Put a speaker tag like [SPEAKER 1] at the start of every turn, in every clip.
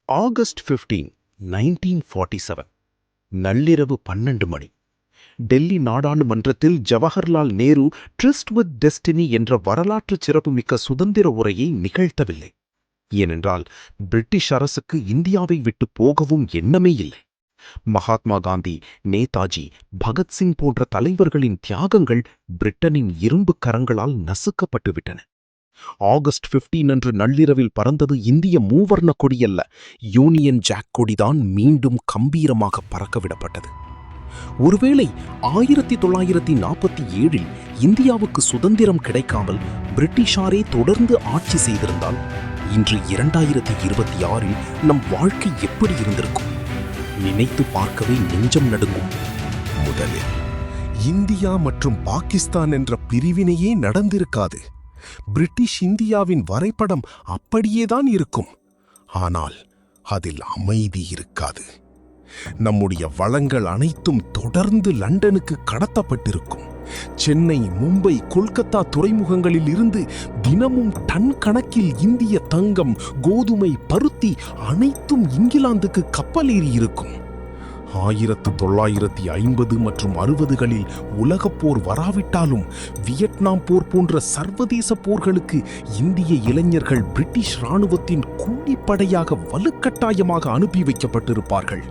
[SPEAKER 1] August 15, 1947 நள்ளிரவு 12 மணி. டெல்லி நாடாளுமன்றத்தில் Jawaharlal Nehru tryst with destiny என்ற வரலாற்று சிறப்புமிக்க சுதந்திர உரையை நிகழ்த்தவில்லை. ஏனென்றால் பிரிட்டிஷ் அரசுக்கு இந்தியாவை விட்டு போகவும் எண்ணமே இல்லை. மகாத்மா காந்தி, நேதாஜி, பகத்சிங் போன்ற தலைவர்களின் தியாகங்கள் பிரிட்டனின் இரும்பு கரங்களால் நசுக்கப்பட்டுவிட்டன. ஆகஸ்ட் 15 அன்று நள்ளிரவில் பறந்தது இந்திய மூவர்ண கொடியல்ல, யூனியன் ஜாக் கொடிதான் மீண்டும் கம்பீரமாக பறக்கவிடப்பட்டது. ஒருவேளை 1947 இந்தியாவுக்கு சுதந்திரம் கிடைக்காமல் பிரிட்டிஷாரே தொடர்ந்து ஆட்சி செய்திருந்தால் இன்று 2026 நம் வாழ்க்கை எப்படி இருந்திருக்கும்? நினைத்து பார்க்கவே நெஞ்சம் நடுங்கும்.
[SPEAKER 2] முதலில் இந்தியா மற்றும் பாகிஸ்தான் என்ற பிரிவினையே நடந்திருக்காது. பிரிட்டிஷ் இந்தியாவின் வரைபடம் அப்படியேதான் இருக்கும். ஆனால் அதில் அமைதி இருக்காது. நம்முடைய வளங்கள் அனைத்தும் தொடர்ந்து லண்டனுக்கு கடத்தப்பட்டிருக்கும். சென்னை, மும்பை, கொல்கத்தா துறைமுகங்களில் இருந்து தினமும் டன் கணக்கில் இந்திய தங்கம், கோதுமை, பருத்தி அனைத்தும் இங்கிலாந்துக்கு கப்பலேறி இருக்கும். 1950 மற்றும் 60களில் உலகப்போர் வராவிட்டாலும் வியட்நாம் போர் போன்ற சர்வதேச போர்களுக்கு இந்திய இளைஞர்கள் பிரிட்டிஷ் இராணுவத்தின் கூலிப்படையாக வலுக்கட்டாயமாக அனுப்பி வைக்கப்பட்டிருப்பார்கள்.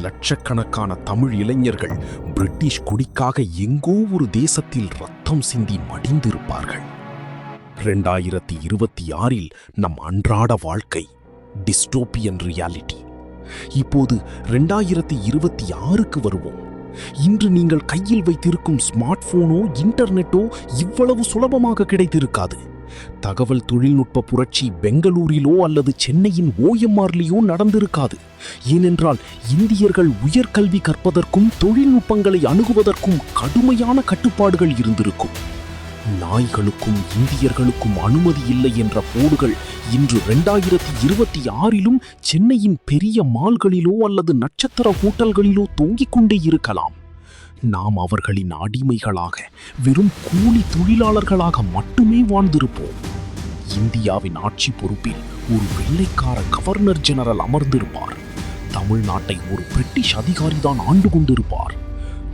[SPEAKER 2] லட்சக்கணக்கான தமிழ் இளைஞர்கள் பிரிட்டிஷ் கொடிக்காக எங்கோ ஒரு தேசத்தில் ரத்தம் சிந்தி மடிந்திருப்பார்கள். 2026 நம் அன்றாட வாழ்க்கை டிஸ்டோபியன் ரியாலிட்டி. இப்போது 2026க்கு வருவோம். இன்று நீங்கள் கையில் வைத்திருக்கும் ஸ்மார்ட் போனோ, இன்டர்நெட்டோ இவ்வளவு சுலபமாக கிடைத்திருக்காது. தகவல் தொழில்நுட்ப புரட்சி பெங்களூரிலோ அல்லது சென்னையின் OMRலையோ நடந்திருக்காது. ஏனென்றால் இந்தியர்கள் உயர்கல்வி கற்பதற்கும் தொழில்நுட்பங்களை அணுகுவதற்கும் கடுமையான கட்டுப்பாடுகள் இருந்திருக்கும். நாய்களுக்கும் இந்தியர்களுக்கும் அனுமதி இல்லை என்ற போர்டுகள் இன்று 2026 சென்னையின் பெரிய மால்களிலோ அல்லது நட்சத்திர ஹோட்டல்களிலோ தொங்கிக் கொண்டே இருக்கலாம். நாம் அவர்களின் அடிமைகளாக, வெறும் கூலி தொழிலாளர்களாக மட்டுமே வாழ்ந்திருப்போம். இந்தியாவின் ஆட்சி பொறுப்பில் ஒரு வெள்ளைக்கார கவர்னர் ஜெனரல் அமர்ந்திருப்பார். தமிழ்நாட்டை ஒரு பிரிட்டிஷ் அதிகாரிதான் ஆண்டு கொண்டிருப்பார்.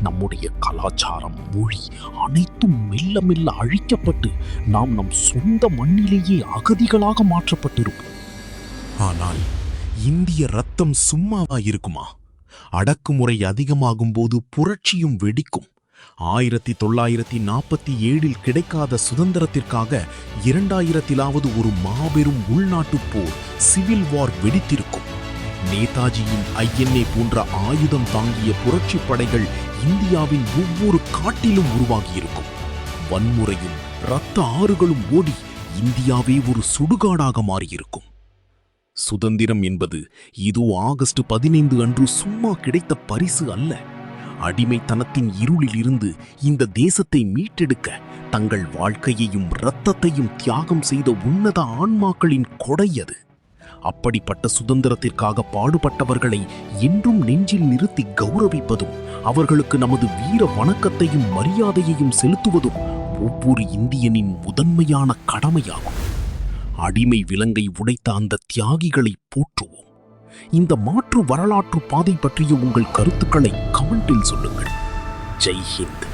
[SPEAKER 2] நம்முடைய கலாச்சாரம், மொழி அனைத்தும் மெல்ல மெல்ல அழிக்கப்பட்டு நாம் நம் சொந்த மண்ணிலேயே அகதிகளாக மாற்றப்பட்டிருப்போம்.
[SPEAKER 3] ஆனால் இந்திய ரத்தம் சும்மாவா இருக்குமா? அடக்குமுறை அதிகமாகும் போது புரட்சியும் வெடிக்கும். 1947 கிடைக்காத சுதந்திரத்திற்காக 2000 ஒரு மாபெரும் உள்நாட்டு போர், சிவில் வார் வெடித்திருக்கும். நேதாஜியின் INA போன்ற ஆயுதம் தாங்கிய புரட்சி படைகள் இந்தியாவின் ஒவ்வொரு காட்டிலும் உருவாகியிருக்கும். வன்முறையும் இரத்த ஆறுகளும் ஓடி இந்தியாவே ஒரு சுடுகாடாக மாறியிருக்கும். சுதந்திரம் என்பது இதோ ஆகஸ்ட் 15 அன்று சும்மா கிடைத்த பரிசு அல்ல. அடிமைத்தனத்தின் இருளில் இருந்து இந்த தேசத்தை மீட்டெடுக்க தங்கள் வாழ்க்கையையும் இரத்தத்தையும் தியாகம் செய்த உன்னத ஆன்மாக்களின் கொடை அது. அப்படிப்பட்ட சுதந்திரத்திற்காக பாடுபட்டவர்களை என்றும் நெஞ்சில் நிறுத்தி கௌரவிப்பதும், அவர்களுக்கு நமது வீர வணக்கத்தையும் மரியாதையையும் செலுத்துவதும் ஒவ்வொரு இந்தியனின் முதன்மையான கடமையாகும். அடிமை விலங்கை உடைத்த அந்த தியாகிகளை போற்றுவோம். இந்த மாற்று வரலாற்று பாதை பற்றிய உங்கள் கருத்துக்களை கமெண்டில் சொல்லுங்கள். ஜெய் ஹிந்த்.